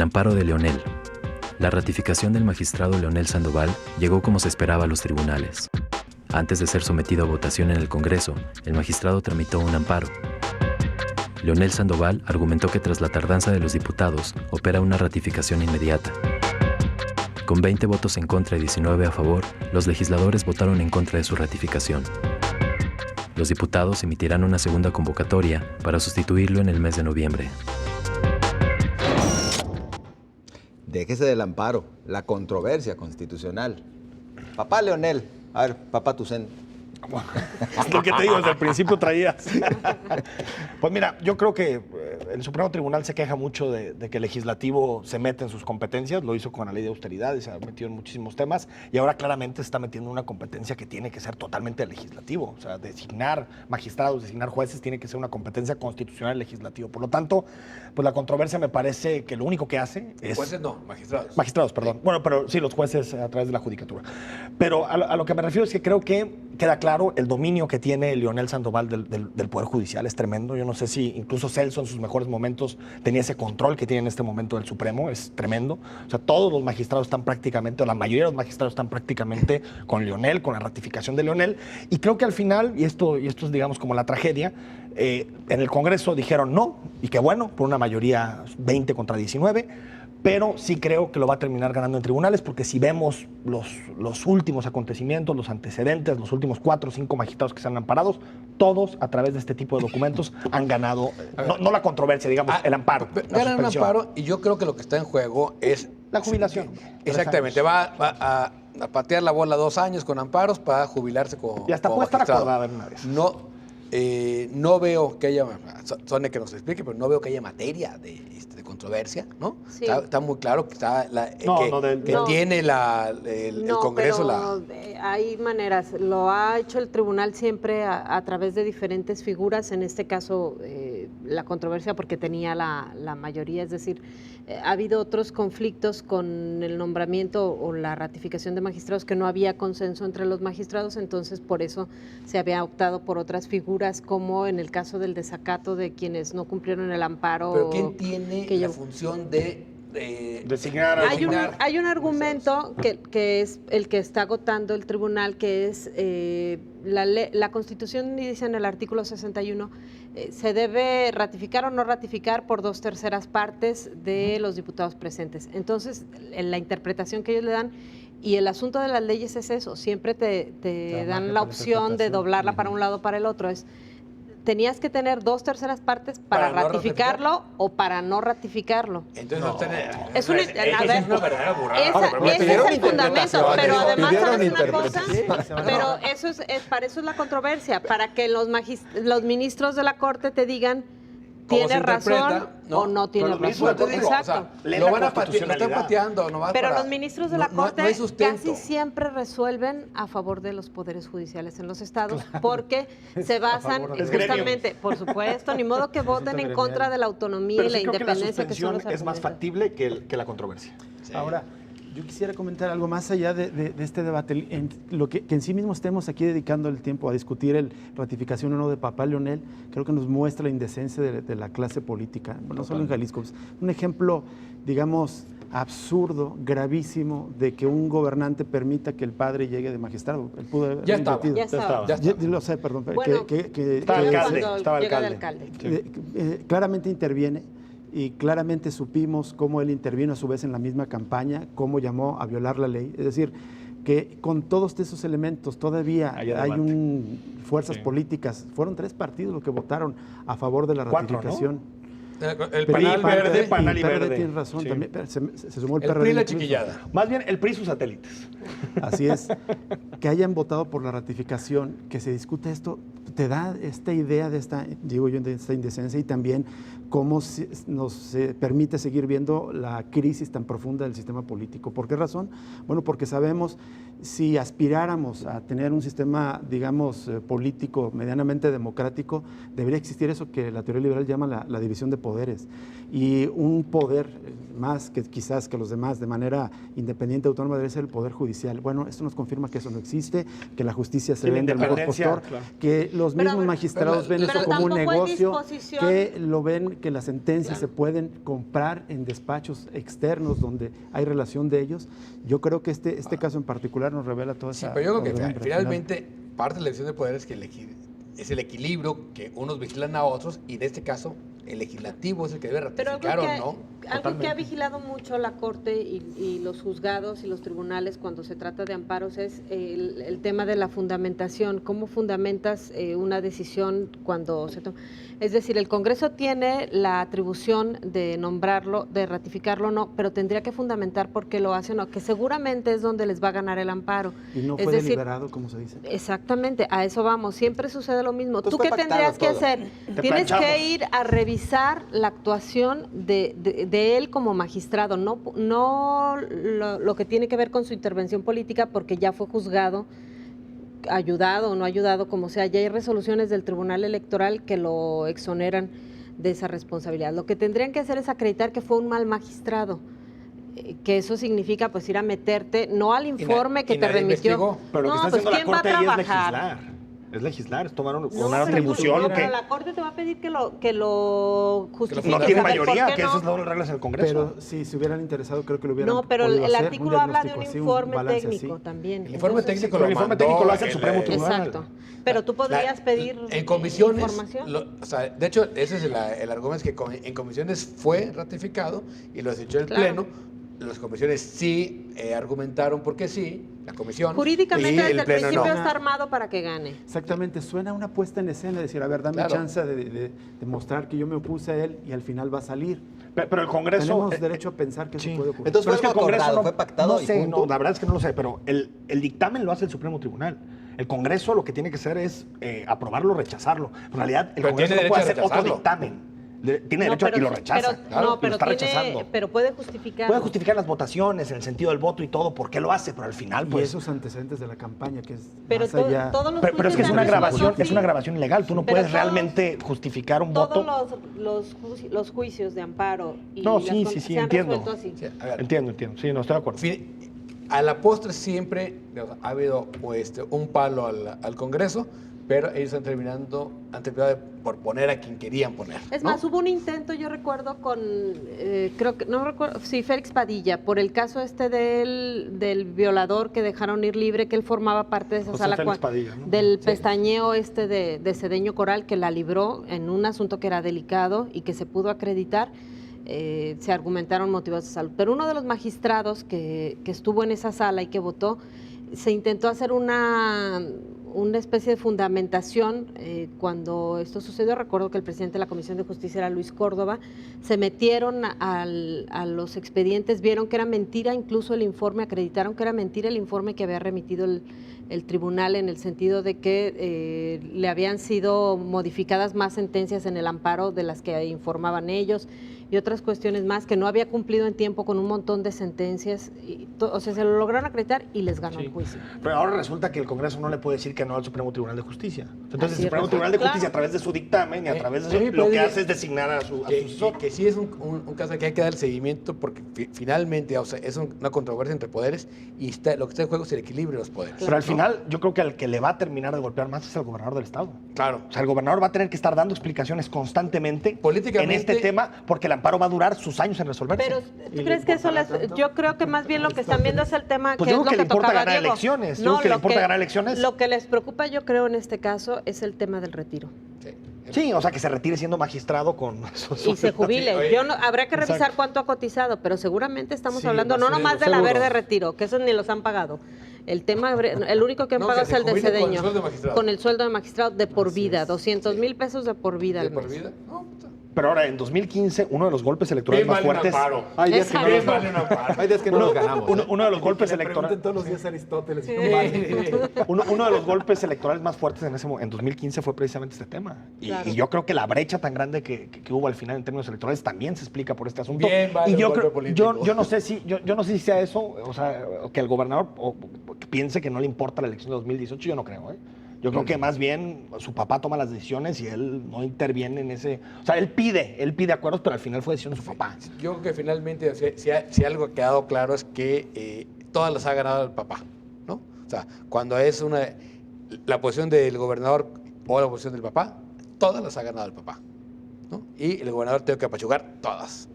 amparo de Leonel. La ratificación del magistrado Leonel Sandoval llegó como se esperaba a los tribunales. Antes de ser sometido a votación en el Congreso, el magistrado tramitó un amparo. Leonel Sandoval argumentó que tras la tardanza de los diputados, opera una ratificación inmediata. Con 20 votos en contra y 19 a favor, los legisladores votaron en contra de su ratificación. Los diputados emitirán una segunda convocatoria para sustituirlo en el mes de noviembre. Déjese del amparo, la controversia constitucional. Papá Leonel, a ver, papá Tucen. Es lo que te digo, desde el principio traías. Pues mira, yo creo que el Supremo Tribunal se queja mucho de que el legislativo se mete en sus competencias, lo hizo con la ley de austeridad y se ha metido en muchísimos temas, y ahora claramente se está metiendo en una competencia que tiene que ser totalmente legislativo. O sea, designar magistrados, designar jueces tiene que ser una competencia constitucional legislativo. Por lo tanto, pues la controversia me parece que lo único que hace es... Jueces no, magistrados. Magistrados, perdón. Bueno, pero sí, los jueces a través de la judicatura. Pero a lo que me refiero es que creo que queda claro el dominio que tiene Leonel Sandoval del Poder Judicial es tremendo. Yo no sé si incluso Celso en sus mejores momentos tenía ese control que tiene en este momento del Supremo, es tremendo. O sea, todos los magistrados están prácticamente, o la mayoría de los magistrados están prácticamente con Leonel, con la ratificación de Leonel, y creo que al final, y esto es digamos como la tragedia, en el Congreso dijeron no, y que bueno, por una mayoría 20 contra 19, pero sí creo que lo va a terminar ganando en tribunales, porque si vemos los últimos acontecimientos, los antecedentes, los últimos 4 o 5 magistrados que se han amparado, todos a través de este tipo de documentos han ganado, no la controversia, digamos, el amparo. Ganan un amparo, y yo creo que lo que está en juego es... La jubilación. Exactamente, va a patear la bola 2 años con amparos para jubilarse como y hasta puede estar acordada en una vez. No veo que haya, Sonia que nos explique, pero no veo que haya materia de controversia, ¿no? Sí. Está muy claro que está tiene el Congreso hay maneras. Lo ha hecho el tribunal siempre a través de diferentes figuras. En este caso, la controversia porque tenía la mayoría, es decir, ha habido otros conflictos con el nombramiento o la ratificación de magistrados que no había consenso entre los magistrados, entonces por eso se había optado por otras figuras, como en el caso del desacato de quienes no cumplieron el amparo. Pero ¿quién tiene la función de designar? Hay un argumento que es el que está agotando el tribunal, que es la Constitución dice en el artículo 61, se debe ratificar o no ratificar por 2/3 partes de los diputados presentes. Entonces, la interpretación que ellos le dan, y el asunto de las leyes es eso, siempre te dan la opción de doblarla para un lado o para el otro, tenías que tener 2/3 partes para ratificarlo o para no ratificarlo. Entonces es una verdadera burrada. Ese es el fundamento, pero además sabes una cosa, pero para eso es la controversia, para que los ministros de la Corte te digan tiene razón o no tiene razón. Exacto. Lo van a patear, lo están pateando. Pero los ministros de la Corte casi siempre resuelven a favor de los poderes judiciales en los estados, porque se basan justamente, por supuesto, ni modo que voten en contra de la autonomía y la independencia que son los es más factible que la controversia. Sí. Ahora, yo quisiera comentar algo más allá de este debate, lo que en sí mismo estemos aquí dedicando el tiempo a discutir el ratificación o no de papá Leonel, creo que nos muestra la indecencia de la clase política, no solo en Jalisco. Es un ejemplo, digamos, absurdo, gravísimo, de que un gobernante permita que el padre llegue de magistrado. Él pudo haber estaba. Lo sé, perdón. Bueno, estaba alcalde. Claramente interviene. Y claramente supimos cómo él intervino a su vez en la misma campaña, cómo llamó a violar la ley. Es decir, que con todos esos elementos todavía hay fuerzas políticas. Fueron 3 partidos los que votaron a favor de la ratificación. ¿no? El PRI, Verde, Panal y Verde. Tiene razón, sí. También se sumó el PRD. El PRI y la chiquillada. Más bien el PRI y sus satélites. Así es. Que hayan votado por la ratificación, que se discute esto, te da esta idea de esta indecencia y también cómo nos permite seguir viendo la crisis tan profunda del sistema político. ¿Por qué razón? Bueno, porque sabemos, si aspiráramos a tener un sistema, digamos, político medianamente democrático, debería existir eso que la teoría liberal llama la división de poderes, y un poder más que quizás que los demás de manera independiente, autónoma, debe ser el poder judicial. Bueno, esto nos confirma que eso no existe, que la justicia se vende al mejor postor, claro, que los Pero, a mismos ver, magistrados ven pero eso como un tampoco hay negocio, disposición. que lo ven que las sentencias se pueden comprar en despachos externos donde hay relación de ellos. Yo creo que este caso en particular nos revela toda Sí, esa... pero yo creo que podredumbre. finalmente parte de la elección de poderes es el equilibrio que unos vigilan a otros y en este caso el legislativo es el que debe Pero ratificar o no. algo que ha vigilado mucho la Corte y los juzgados y los tribunales cuando se trata de amparos es el tema de la fundamentación. ¿Cómo fundamentas una decisión cuando se toma? Es decir, el Congreso tiene la atribución de nombrarlo, de ratificarlo o no, pero tendría que fundamentar por qué lo hace o no, que seguramente es donde les va a ganar el amparo. Y no Es fue decir, deliberado, como se dice. exactamente, a eso vamos. Siempre sucede lo mismo. Entonces ¿Tú fue qué pactado tendrías que todo. hacer? Te Tienes planchamos. que ir a revisar la actuación de él como magistrado, no lo que tiene que ver con su intervención política, porque ya fue juzgado, ayudado o no ayudado, como sea. Ya hay resoluciones del Tribunal Electoral que lo exoneran de esa responsabilidad. Lo que tendrían que hacer es acreditar que fue un mal magistrado. Que eso significa pues ir a meterte, no al informe que y te nadie remitió. investigó. Pero lo que No, está pues haciendo la ¿quién va a Corte ahí es trabajar? legislar. Es legislar, es tomar No, una pero atribución. tú- que pero la Corte te va a pedir que lo justifique. no tiene ¿Sabes por mayoría, qué que no? esas son las reglas del Congreso. Pero si se hubieran interesado, creo que lo hubieran No, pero podido el hacer, artículo habla de un diagnóstico así, informe balance técnico así. también. El informe Entonces, técnico pero lo el informe mandó técnico lo hace el Supremo Tribunal. exacto. Pero tú podrías pedir en comisiones, información. o sea, de hecho, ese es el argumento, es que en comisiones fue ratificado y lo desechó el Claro. Pleno. Las comisiones sí argumentaron porque sí, la comisión. Jurídicamente y desde el Pleno principio no. está armado para que gane. Exactamente, suena una puesta en escena, decir, a ver, dame Claro. chance de mostrar que yo me opuse a él y al final va a salir. Pero el Congreso... Tenemos derecho a pensar que sí. eso puede ocurrir. Entonces Pero fue es que el algo Congreso acordado, no, fue pactado no y sé, punto. no, la verdad es que no lo sé, pero el dictamen lo hace el Supremo Tribunal. El Congreso lo que tiene que hacer es aprobarlo o rechazarlo. En realidad, el Pero Congreso tiene no puede derecho a hacer otro rechazarlo. dictamen. Tiene derecho y lo rechaza. Pero, claro, no, y pero lo está rechazando. pero puede justificar. Puede justificar las votaciones, en el sentido del voto y todo, por qué lo hace, pero al final, Y pues... esos antecedentes de la campaña, que es Pero más allá. todos los Pero es que es juicios una han grabación, resuelto es una así. grabación ilegal. Tú no Pero puedes todos- realmente justificar un voto. Todos los juicios de amparo y No, las sí, con- sí, sí, se han entiendo. resuelto así. Sí, a ver, Entiendo. Sí, no estoy de acuerdo. A la postre siempre ha habido un palo al Congreso, pero ellos están terminado por poner a quien querían poner. Es ¿no? más, hubo un intento, yo recuerdo, con, creo que, no recuerdo, sí, Félix Padilla, por el caso del violador que dejaron ir libre, que él formaba parte de esa José sala Félix Padilla, ¿no? del pestañeo de Cedeño Coral, que la libró en un asunto que era delicado y que se pudo acreditar. Se argumentaron motivos de salud. Pero uno de los magistrados que estuvo en esa sala y que votó, se intentó hacer una especie de fundamentación cuando esto sucedió. Recuerdo que el presidente de la Comisión de Justicia era Luis Córdoba. Se metieron a los expedientes, vieron que era mentira incluso el informe, acreditaron que era mentira el informe que había remitido el tribunal, en el sentido de que le habían sido modificadas más sentencias en el amparo de las que informaban ellos y otras cuestiones más, que no había cumplido en tiempo con un montón de sentencias. O sea, se lo lograron acreditar y les ganó Sí. el juicio. Pero ahora resulta que el Congreso no le puede decir que no al Supremo Tribunal de Justicia. Entonces, Así el es, Supremo Rafael. Tribunal de Claro. Justicia, a través de su dictamen y a través de Sí, eso, pero lo que digo- hace es designar a su Que sucesor. sí es un caso que hay que dar seguimiento porque finalmente, o sea, es una controversia entre poderes y lo que está en juego es el equilibrio de los poderes. Pero al ¿no? final, yo creo que al que le va a terminar de golpear más es el gobernador del Estado. Claro. O sea, el gobernador va a tener que estar dando explicaciones constantemente Políticamente- en este tema, porque el amparo va a durar sus años en resolverse. Pero ¿tú crees que eso yo creo que más bien lo que están viendo es el tema Pues que yo es creo lo que le importa tocaba ganar Diego. elecciones. Yo creo que le lo importa ganar elecciones. Lo que les preocupa, yo creo, en este caso es el tema del retiro. Sí. Sí, o sea, que se retire siendo magistrado con... Y se jubile. Oye. Habrá que revisar Exacto. cuánto ha cotizado, pero seguramente estamos Sí, hablando no sí, nomás de la seguro. verde retiro, que esos ni los han pagado. El único que han No, pagado que es se el de jubile con el Cedeño. sueldo de magistrado. Con el sueldo de magistrado de por Así vida, es. 200,000 pesos de por vida ¿De al por mes. vida? No, puta. Pero ahora, en 2015, uno de los golpes electorales más fuertes... Hay días que no Exacto. los, hay días que no los ganamos. Uno de los golpes Le pregunten electorales... todos los días a Aristóteles. Sí. no vale. Uno de los golpes electorales más fuertes en 2015 fue precisamente este tema. Claro. Y yo creo que la brecha tan grande que hubo al final en términos electorales también se explica por este asunto. Bien vale y yo un creo, golpe político. yo no sé si sea eso, o sea, que el gobernador que piense que no le importa la elección de 2018, yo no creo, ¿eh? Yo creo que más bien su papá toma las decisiones y él no interviene en ese... O sea, él pide acuerdos, pero al final fue decisión de su papá. Yo creo que finalmente, o sea, si algo ha quedado claro es que todas las ha ganado el papá, ¿no? O sea, cuando es la posición del gobernador o la oposición del papá, todas las ha ganado el papá, ¿no? Y el gobernador tiene que apachugar todas.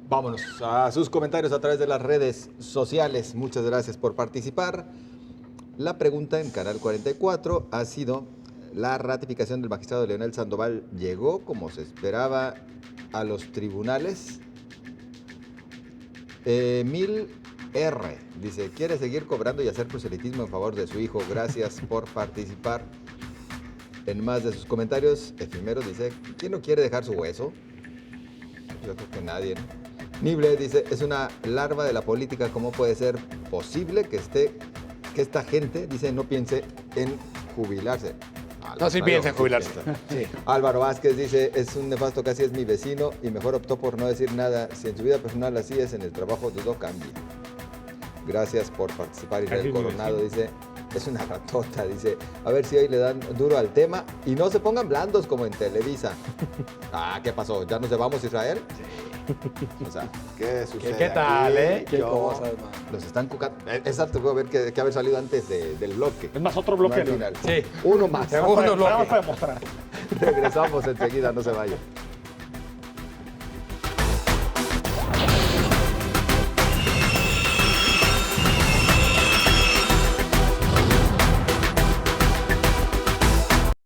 Vámonos a sus comentarios a través de las redes sociales. Muchas gracias por participar. La pregunta en Canal 44 ha sido: ¿la ratificación del magistrado Leonel Sandoval llegó como se esperaba a los tribunales? Emil R. dice: quiere seguir cobrando y hacer proselitismo en favor de su hijo. Gracias por participar. En más de sus comentarios, Efimero dice: ¿quién no quiere dejar su hueso? Yo creo que nadie, ¿no? Nible dice: es una larva de la política. ¿Cómo puede ser posible que esta gente, dice, no piense en jubilarse? No, sí piensa en jubilarse. Sí. Álvaro Vázquez dice: es un nefasto, casi es mi vecino y mejor optó por no decir nada. Si en su vida personal así es, en el trabajo dudo cambie. Gracias por participar. Israel Coronado dice: es una ratota, dice, a ver si hoy le dan duro al tema y no se pongan blandos como en Televisa. ¿Qué pasó? ¿Ya nos llevamos, Israel? O sea, ¿qué sucede? ¿Qué tal, aquí? Qué Yo- cosas, man. Los están cucando. Esa tuvo que haber salido antes del bloque. Es más, otro bloque. No al final. Sí. Uno más. Segundo bloque. Vamos a demostrar. Regresamos enseguida, no se vayan.